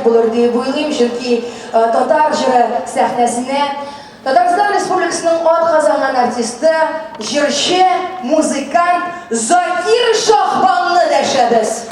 кирәк булыр дип уйлыйм, чөнки татар җыры сәхнәсенә Татарстан Республикасының атказанган артисты, җырчы, музыкант Закир Шахбанны дәшәбез.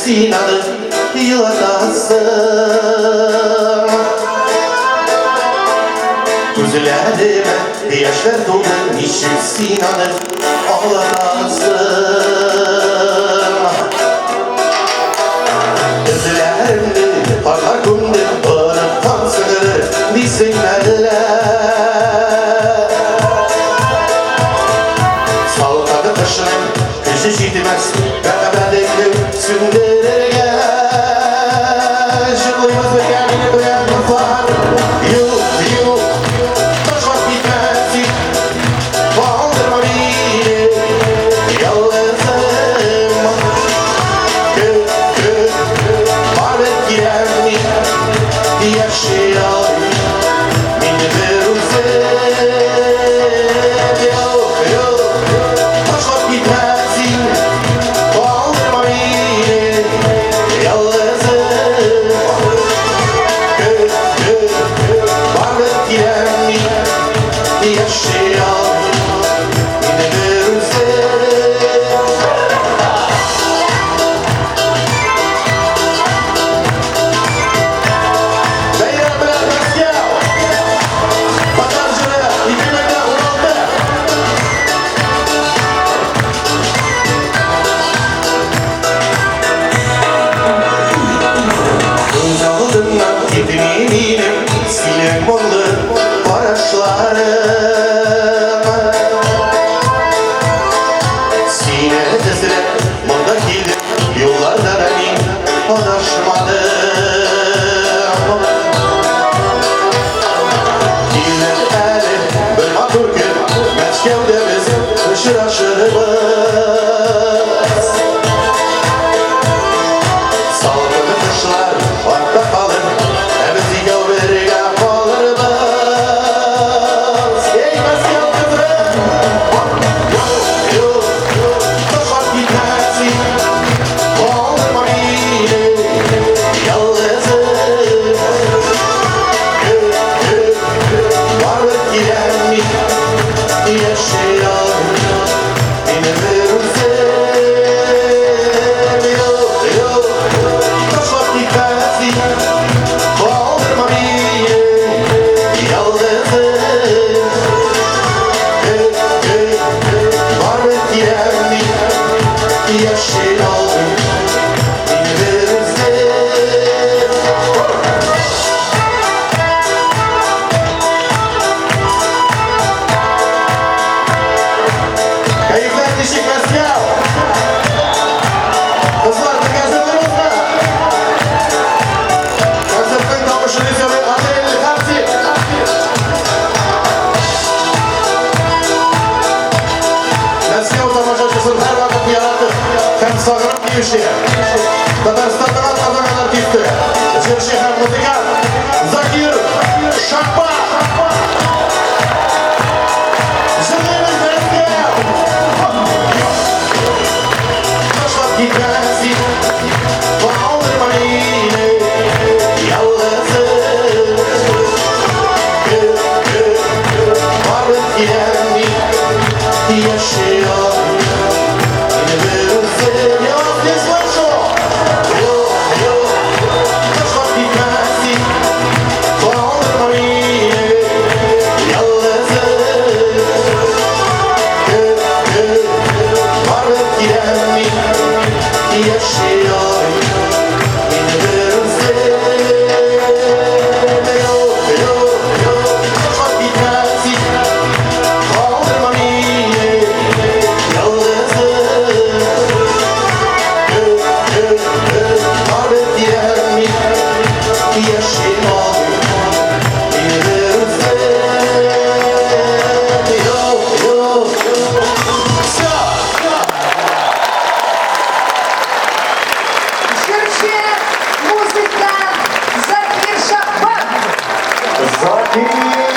Sinadı yılatasın Gözlerime yaşlar doldu Nişim sinadı ağlatasın Gözlerimde parlar kumdu Barıp tansınır Disinlerle Saltadı taşın Kışı şidmez Kakabedeklim Sünderege Şıklıymaz ve kendini duyanmazlar Yıl Taşmak bitmezsin Bağlandırma beni Yalnızım Marbet girermi Yaşayalım Beni verursun Taşmak bitmezsin Татарстан'dan atladan artisti Jırçı hem muzikant Zakir Şahban Jırlıyımız Meskev Taşmak gitmezsin Bağlandırma beni Yalnızım Varlık gidermi Yaşıyor Yine verirsin Yok ne слышу Україні!